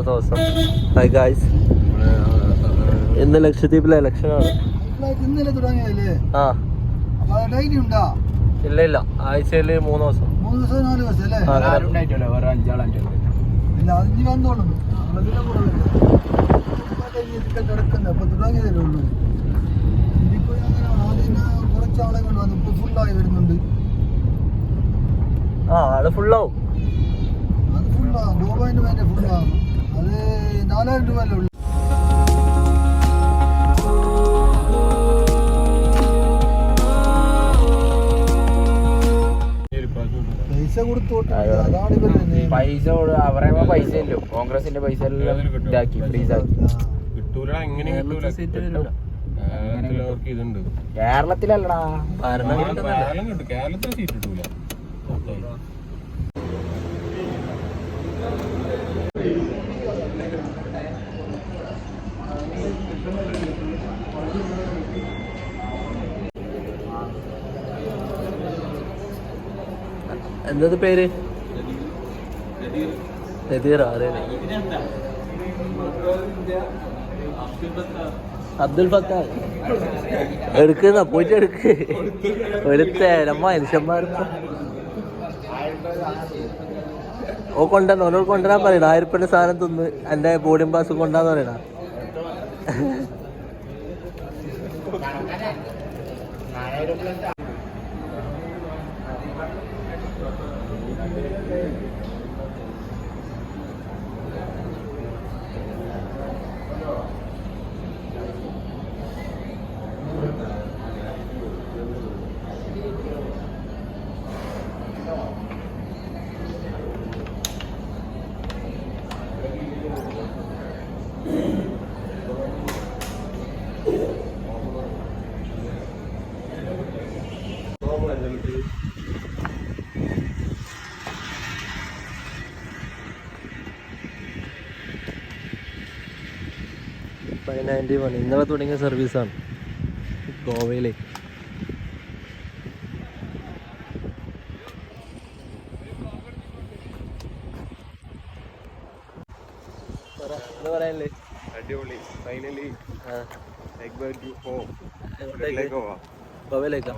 ദിവസം. Hi guys, ഇന്ന് ലക്ഷദ്വീപിലെ ഇലക്ഷനാണ്. ഇല്ല ആഴ്ചയിൽ 3 ദിവസം. ആള് ഫുള്ളാവും. അത് 4000 രൂപ ഉള്ളു. പൈസ അവരെ പൈസ ഇല്ലോ, കോൺഗ്രസിന്റെ പൈസ എല്ലാം ഇതാക്കി ഫ്രീസാക്കി. കേരളത്തിലല്ലടാ, കേരളത്തിൽ സീറ്റ് കിട്ടൂല. എന്തത് പേര്? അബ്ദുൽ ഫത്താഹ്. എടുക്കുന്ന പോയിട്ട് എടുക്ക്. ഒരു തേരമ്മ മനുഷ്യന്മാർക്ക് ഓ കൊണ്ടുവന്നു. ഓനോട് കൊണ്ടുവരാൻ പറയണ. 1000 രൂപ സാധനം തിന്ന് എൻ്റെ ബോർഡിംഗ് പാസ് കൊണ്ടാന്ന് പറയണ. ഇന്നലെ തുടങ്ങിയ സർവീസാണ് ഗോവയിലേക്ക്. പറയാനില്ലേ? അടിപൊളി. Finally ഗോവയിലേക്കാ.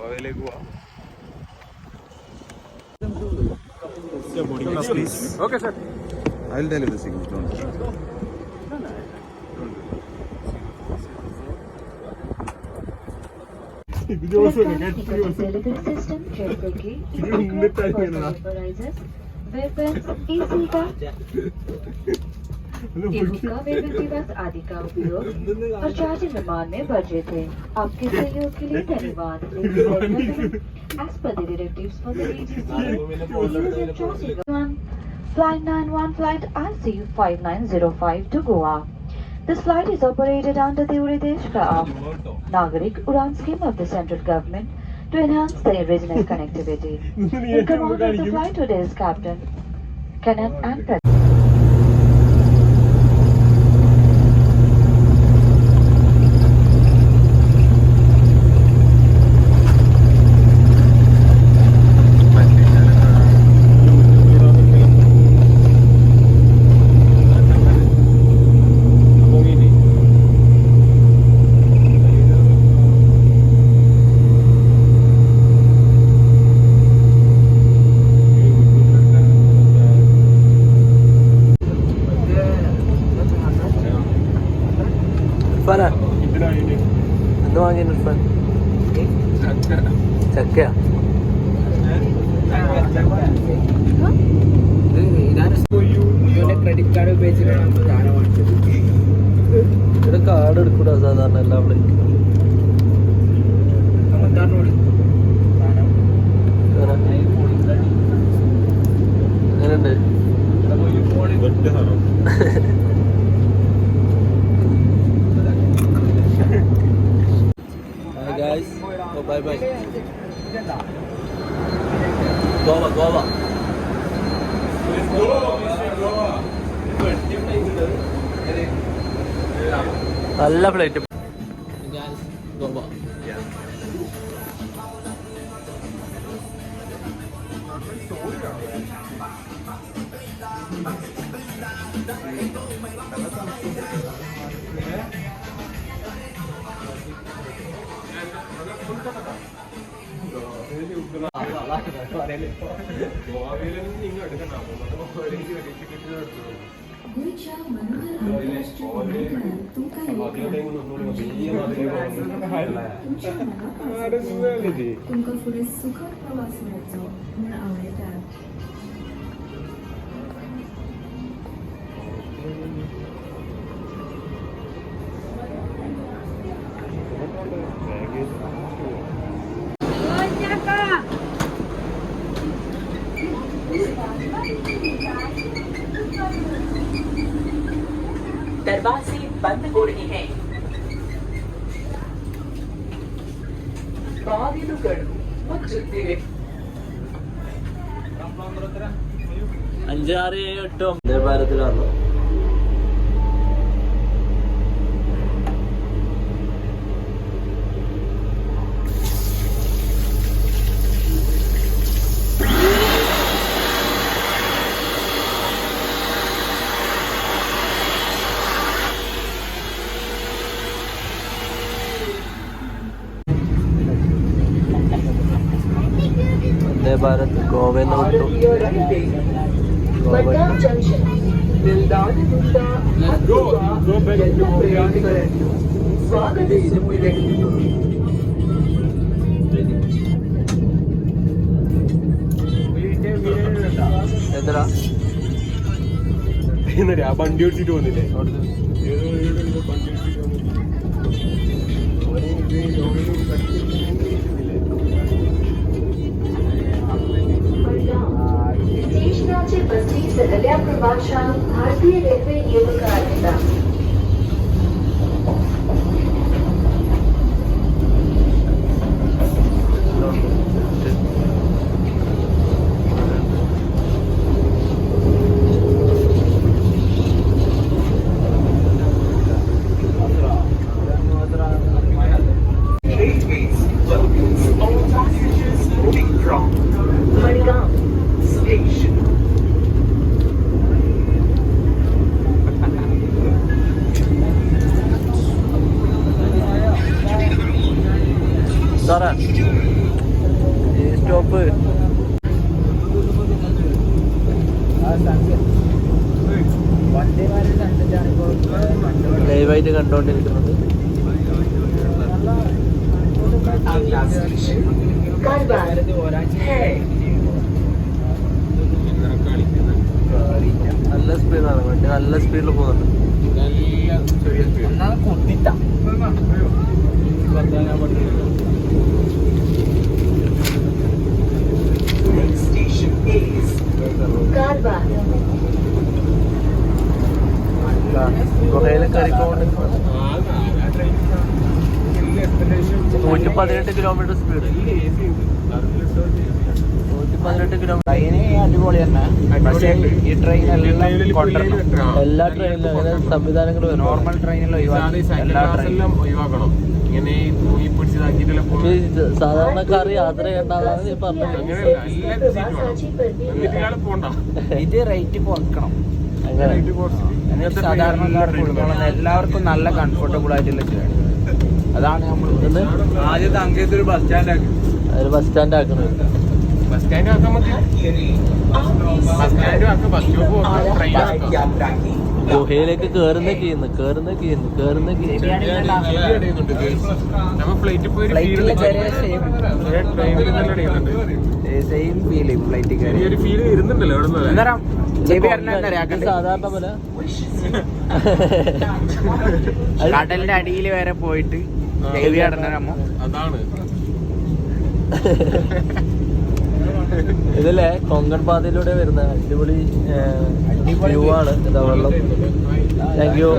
Okay, sir. I'll tell you the signal. Don't. आदि का उपयोग चार्जिंग विमान में बचे थे. आपके सहयोग के लिए धन्यवाद. As per the directives for the Flight 91, Flight IC5905 to Goa. This flight is operated under the Uridesh Nagarik Udan scheme of the central government to enhance the regional connectivity. In command of the flight today is Captain Kenneth and എന്ത് വാങ്ങിയ ചക്കയാ? Credit card ഉപയോഗിച്ചിട്ടാണ് ഇവിടെ card എടുക്കൂടാ സാധാരണ എല്ലാം അവിടെ. എങ്ങനെയുണ്ട്? Guys, oh, bye bye. Goa. നല്ല flight. Goa. तुमका पुढे सुखद प्रवास मिळतो म्हणून आवडतात. दरवाजे बंद हो रहे हैं. ബാധ്യതകൾ മുൻനിർത്തി 5, 6, 7, 8 വന്ദേ ഭാരതിലാണ്. വന്ദേ ഭാരത് ഗോവയിൽ നിന്ന് വിട്ടു. മഡ്ഗാവ് ജംഗ്ഷൻ നിൽദാനമുണ്ട സ്വാഗതിക്കുന്നു. എന്തരാ വണ്ടി ഓടിച്ചിട്ട് വന്നില്ലേ स्टेशनाचे 35 बदल्या प्रवाशां भारतीय रेल्वे येवकार दिला. मडगाव स्टेशन. സാറേ ഈ സ്റ്റോപ്പ് ലൈവായിട്ട് കണ്ടോണ്ടിരിക്കുന്നത്. कारवार है. നല്ല സ്പീഡാണ് വണ്ടി, നല്ല സ്പീഡിൽ പോകുന്നുണ്ട്. कारवार ഗുഹയിലെ കയറിക്കൊണ്ടിരിക്കുന്നത് 118 കിലോമീറ്റർ സ്പീഡ്. 118 കിലോമീറ്റർ. ട്രെയിന് അടിപൊളി തന്നെ. പക്ഷേ ഈ ട്രെയിൻ എല്ലാം കൊണ്ടുവരണം. എല്ലാ ട്രെയിനിലും അങ്ങനെ സംവിധാനങ്ങൾ വരും. നോർമൽ ട്രെയിനിൽ എല്ലാ ട്രെയിനും ഒഴിവാക്കണം. ഇങ്ങനെ തൂങ്ങി പിടിച്ചതാക്കിയിട്ടല്ല സാധാരണക്കാർ യാത്ര ചെയ്യേണ്ടതാണ് നീ പറഞ്ഞത്. പോണ്ട. ഇത് റേറ്റ് കുറക്കണം. അങ്ങനെ സാധാരണക്കാർക്ക് കൊടുക്കണം. എല്ലാവർക്കും നല്ല കംഫർട്ടബിൾ ആയിട്ടുള്ള ട്രെയിൻ. അതാണ് നമ്മൾ ആദ്യത്തെ അങ്കേത്ത് ഒരു ബസ് സ്റ്റാൻഡ് ആക്കി. ഒരു ബസ് സ്റ്റാൻഡ് ആക്കണം. ബസ് സ്റ്റാൻഡ് ആക്കാൻ മതി. ബസ് സ്റ്റാൻഡ് ആക്കാം, ബസ് സ്റ്റോപ്പ് ട്രെയിൻ ആക്കാം. ഗുഹയിലേക്ക് കേറുന്ന കീന്ന് നമ്മ ഫ്ലൈറ്റിൽ പോയി ഫ്ലൈറ്റിലെ ചെറിയ ട്രെയിനിൽ തന്നെ അടയുന്നുണ്ട്. സെയിം ഫീൽ ഫ്ലൈറ്റിൽ കയറി ഒരു ഫീൽ ഇരുന്നുണ്ടല്ലോ അവിടെ നിന്ന്. സാധാരണ പോലെ കടലിന്റെ അടിയിൽ വരെ പോയിട്ട് ചെവി അടണമോ. അതാണ് ഇതിലെ കൊങ്കൺ പാതയിലൂടെ വരുന്ന അടിപൊളി വ്യൂ ആണ്. ഇതാ വെള്ളം. Thank you.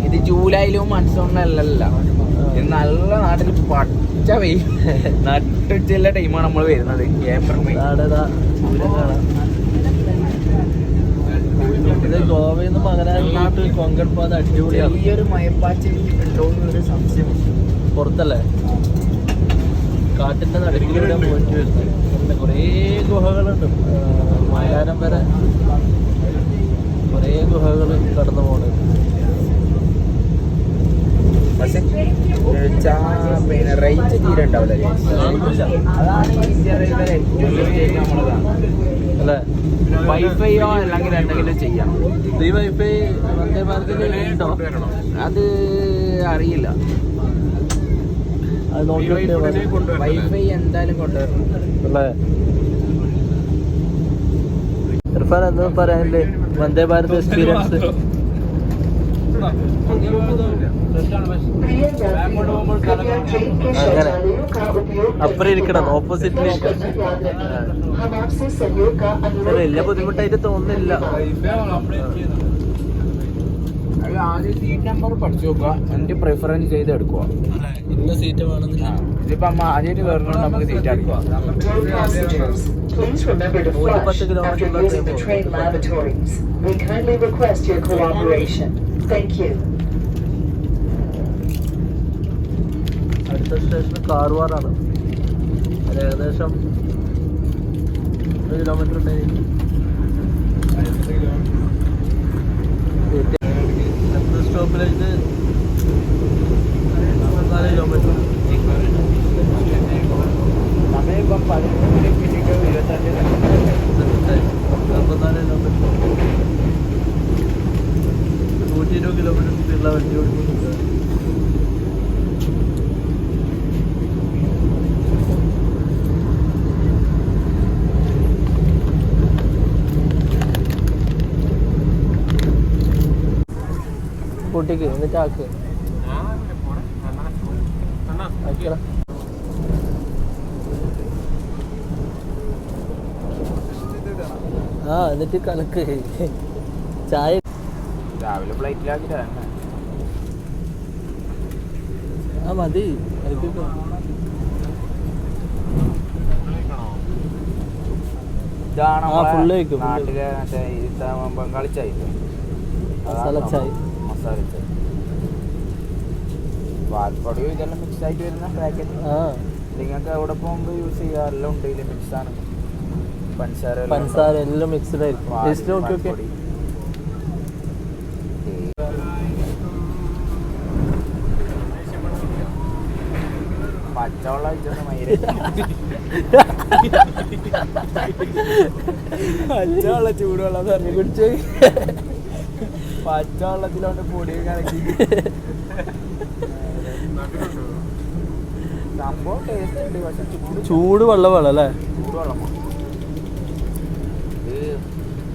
ഇത് ജൂലൈയിലും മൺസൂണിലല്ല. ഇത് നല്ല നാട്ടിൽ പച്ച വെയിൽ നട്ടുച്ചുള്ള ടൈമാണ് നമ്മൾ വരുന്നത്. April May. ഇത് ഗോവയിൽ നിന്ന് മകനായിട്ട് കൊങ്കൺ പാത അടിപൊളിയാണ്. ഈ ഒരു മയപ്പാച്ച ഉണ്ടോ എന്നൊരു സംശയം. പുറത്തല്ലേ? കാട്ടിന്റെ നടുക്കിലൂടെ പോയിട്ട് വരുന്നത്. കുറേ ഗുഹകളുണ്ട്. മായാരം വരെ കുറേ ഗുഹകൾ കടന്നു പോകുന്നത്. പക്ഷെ പിന്നെ റേറ്റ് തീരെ ഉണ്ടാവില്ല. അതാണ് ഇന്ത്യ റെയിൽവേ നമ്മളതാണ് അല്ലേ? വൈഫൈയോ അല്ലെങ്കിൽ എന്തെങ്കിലും ചെയ്യാം. ഈ വൈഫൈ വന്ദേ ഭാരതിൽ ഉണ്ടോ? അത് അറിയില്ല. അത് നോക്കി വൈഫൈ എന്തായാലും കൊണ്ടുവരണം അല്ലേ? ഇർഫാൻ എന്താ പറയാനില്ലേ വന്ദേ ഭാരത് എക്സ്പീരിയൻസ്? അങ്ങനെ അപ്പുറം ഇരിക്കണം, ഓപ്പോസിറ്റിൽ ഇരിക്കണം. വലിയ ബുദ്ധിമുട്ടായിട്ട് തോന്നുന്നില്ല. ആദ്യം സീറ്റ് നമ്പർ പഠിച്ചു നോക്കുക, എന്നിട്ട് പ്രിഫറൻസ് ചെയ്ത് എടുക്കുക. ഇന്ന സീറ്റ് വേണമെന്നില്ല. ഇതിപ്പോ അമ്മ ആദ്യമായിട്ട് കയറുന്നുണ്ട്, നമുക്ക് സീറ്റ് എടുക്കുക. Please remember to flush after using the train lavatories. We kindly request your cooperation. Thank you. അടുത്ത സ്റ്റേഷൻ കാർവാറാണ്. അത് ഏകദേശം 1 കിലോമീറ്റർ ഉണ്ടായി. അടുത്ത സ്റ്റോപ്പിലേക്ക് 4 കിലോമീറ്റർ. സമയം ഇപ്പം 11:25 44 കിലോമീറ്റർ. 120 കിലോമീറ്റർ സ്പീഡിലുള്ള വണ്ടി ഓടിക്കുന്നുണ്ട്. കൂട്ടിക്ക് എന്നിട്ട് ആക്ക് ആക്കിയടാ. ആ എന്നിട്ട് കലക്ക് ചായ രാവിലെ ഫ്ലൈറ്റിലാക്കിട്ടാ. ആ മതി. ഇതാണ് ആ, full കഴിക്കും, full. നാട്ടിലെ മറ്റേ ബംഗാളി ചായ, മസാല ചായ. മസാല ചായ. പാൽപ്പൊടിയും ഇതെല്ലാം മിക്സ് ആയിട്ട് വരുന്ന പാക്കറ്റ്. ആ നിങ്ങൾക്ക് എവിടെ പോകുമ്പോൾ യൂസ് ചെയ്യുക, എല്ലാം ഉണ്ട് ഇതിൽ മിക്സ് ആണ്. പഞ്ചസാര എല്ലാം മിക്സ്ഡ് ആയിരിക്കും. ടേസ്റ്റ് നോക്കി നോക്കിയാ പച്ചവെള്ളം പച്ചവെള്ളം ചൂടുവെള്ളം തന്നെ കുടിച്ച് പച്ചവെള്ളത്തിലോട്ട് പൊടി കലക്കി സംഭവം ടേസ്റ്റ് ഉണ്ട്. പക്ഷെ ചൂട് വെള്ളം വേണം അല്ലേ? ചൂടുവെള്ളം ഇത്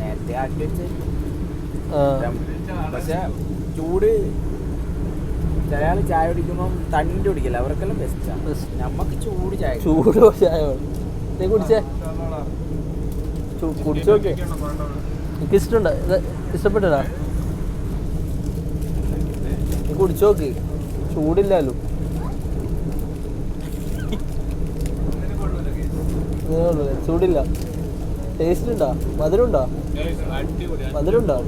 നേരത്തെ ആക്കി വെച്ച്. പക്ഷെ ചൂട് ചില ആൾ ചായ കുടിക്കുമ്പോൾ തണ്ടി കുടിക്കില്ല, അവർക്കെല്ലാം ബെസ്റ്റാണ്. നമുക്ക് ചൂട് ചായ, ചൂട് ചായ വേണം. നീ കുടിച്ചേ? കുടിച്ചു നോക്കിയേ. എനിക്ക് ഇഷ്ടമുണ്ടോ? ഇഷ്ടപ്പെട്ടതാ? നീ കുടിച്ചു നോക്ക്, ചൂടില്ലല്ലോ. ചൂടില്ല. ടേസ്റ്റ് ഉണ്ടോ? മധുരം ഉണ്ടോ? മധുരം ഉണ്ടോ?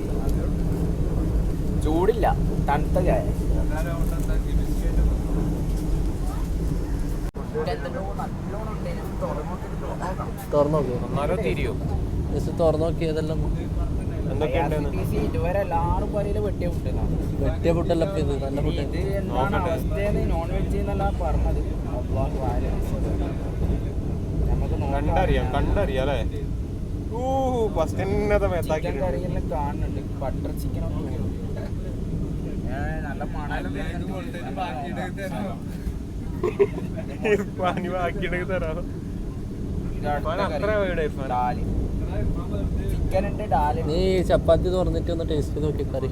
ചൂടില്ല, തണുത്ത ചായ. തുറന്നു നോക്കിയോ? ജസ്റ്റ് തുറന്നു നോക്കി. ഏതെല്ലാം ഇതുവരെ എല്ലാവരും പറയില് വെട്ടിയ ഫുഡാണ്. വെട്ടിയ ഫുഡല്ല ഇത്, നല്ല ഫുഡ്. ഇത് എന്താണ് അവസ്ഥയെന്ന് നോൺ വെജ് എന്നല്ല പറഞ്ഞത്. ചിക്കൻ കറിയെല്ലാം കാണുന്നുണ്ട്. ബട്ടർ ചിക്കനൊക്കെ നല്ല മണം. ചിക്കൻ ഉണ്ട്, ഡാല്. നീ ചപ്പാത്തി തുറന്നിട്ട് ഒന്ന് ടേസ്റ്റ് ചെയ്ത് നോക്കി കറി.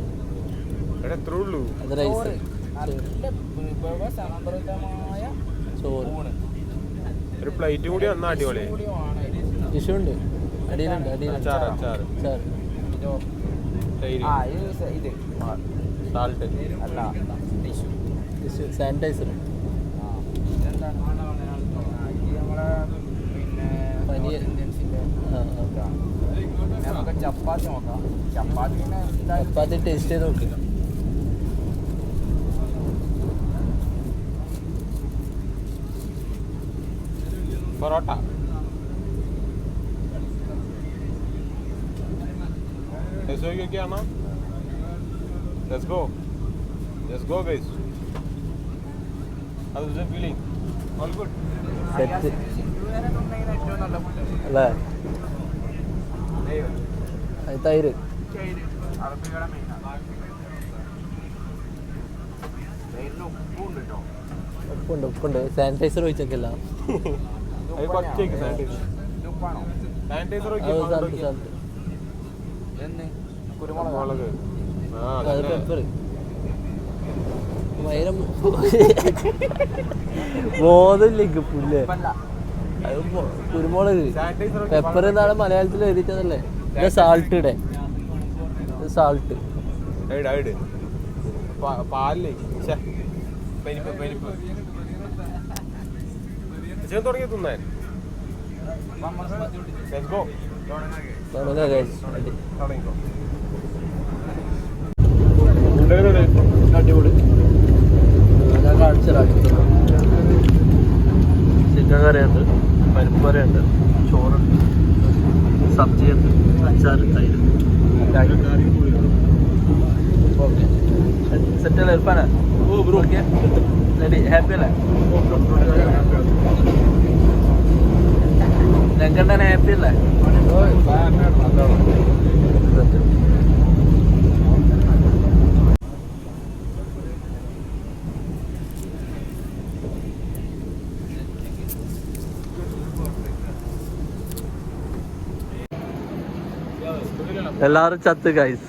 അത് റൈസ്, വിഭവസമൃദ്ധമായ ചോറ്, ഒരു പ്ലേറ്റ് കൂടി വന്നാൽ അടിപൊളി. ടിഷ്യൂ ഉണ്ട് അടിയിലുണ്ട്. അടിയിലുണ്ട് ചാറ്. ഇത് സാൾട്ട് അല്ല, ടിഷ്യൂ, സാനിറ്റൈസർ. ഇതെന്താണ്? ഇത് നമ്മളെ പിന്നെ പനി. ഇന്ത്യൻസിന്റെ. ആ നമുക്ക് ചപ്പാത്തി നോക്കാം. ചപ്പാത്തി ടേസ്റ്റ് ചെയ്ത് നോക്കി. Parotta. ഒക്കെയാണോ? Let's go. Let's go, guys. How's the feeling? All good. Set അല്ലേ? അത് തൈര്. ഉപ്പുണ്ട്. സാനിറ്റൈസർ ഒഴിച്ചൊക്കെയല്ല. കുരുമുളക് അത് പെപ്പർ. ബോധമില്ലേക്ക് പുല്ലേ. അത് കുരുമുളക്. പെപ്പർ എന്നാണ് മലയാളത്തിൽ എഴുതിച്ചതല്ലേ? സാൾട്ട് ഇടേ. സാൾട്ട് പാലില്ലേ തുടങ്ങി തിന്നാൻ. അടിപൊളി. ഞാൻ കാണിച്ചുതരാം. ചിക്കൻ കറിയുണ്ട്, പരിപ്പ് കറിയുണ്ട്, ചോറുണ്ട്, സബ്ജിയുണ്ട്, അച്ചാർ, തൈര്. ഓക്കെ സെറ്റല്ലേ ഇർഫാന? Okay ready. ഹാപ്പി അല്ലേ? ഞങ്ങൾക്കെന്നെ ഹാപ്പി അല്ലേ? എല്ലാവരും ചത്ത് ഗൈസ്.